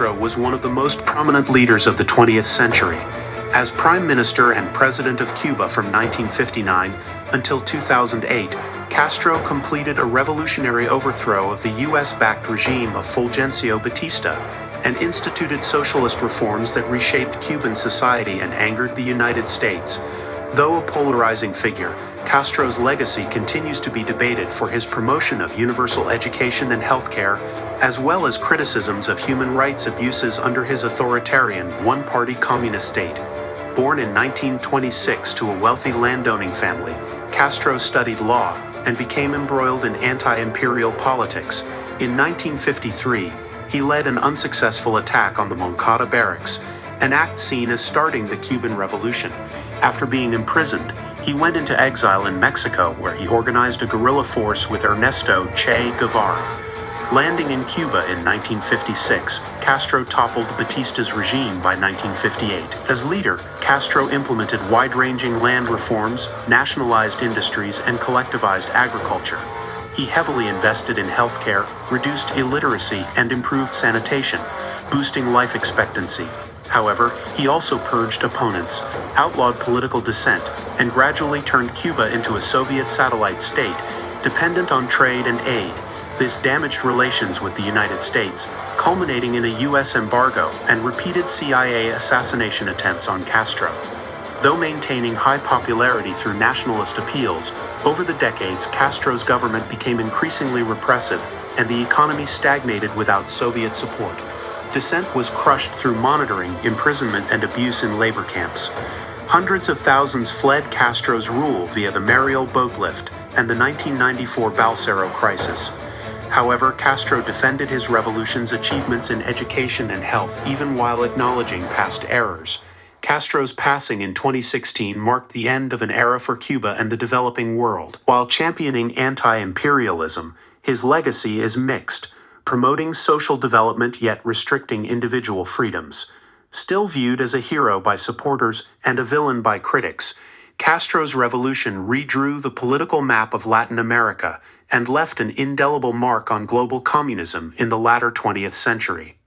Castro was one of the most prominent leaders of the 20th century. As Prime Minister and President of Cuba from 1959 until 2008, Castro completed a revolutionary overthrow of the US-backed regime of Fulgencio Batista and instituted socialist reforms that reshaped Cuban society and angered the United States. Though a polarizing figure, Castro's legacy continues to be debated for his promotion of universal education and healthcare, as well as criticisms of human rights abuses under his authoritarian, one-party communist state. Born in 1926 to a wealthy landowning family, Castro studied law and became embroiled in anti-imperial politics. In 1953, he led an unsuccessful attack on the Moncada barracks, an act seen as starting the Cuban Revolution. After being imprisoned, he went into exile in Mexico, where he organized a guerrilla force with Ernesto Che Guevara. Landing in Cuba in 1956, Castro toppled Batista's regime by 1958. As leader, Castro implemented wide-ranging land reforms, nationalized industries, and collectivized agriculture. He heavily invested in healthcare, reduced illiteracy, and improved sanitation, boosting life expectancy. However, he also purged opponents, outlawed political dissent, and gradually turned Cuba into a Soviet satellite state, dependent on trade and aid. This damaged relations with the United States, culminating in a U.S. embargo and repeated CIA assassination attempts on Castro. Though maintaining high popularity through nationalist appeals, over the decades Castro's government became increasingly repressive and the economy stagnated without Soviet support. Dissent was crushed through monitoring, imprisonment, and abuse in labor camps. Hundreds of thousands fled Castro's rule via the Mariel boat lift and the 1994 Balsero crisis. However, Castro defended his revolution's achievements in education and health even while acknowledging past errors. Castro's passing in 2016 marked the end of an era for Cuba and the developing world. While championing anti-imperialism, his legacy is mixed, promoting social development yet restricting individual freedoms. Still viewed as a hero by supporters and a villain by critics, Castro's revolution redrew the political map of Latin America and left an indelible mark on global communism in the latter 20th century.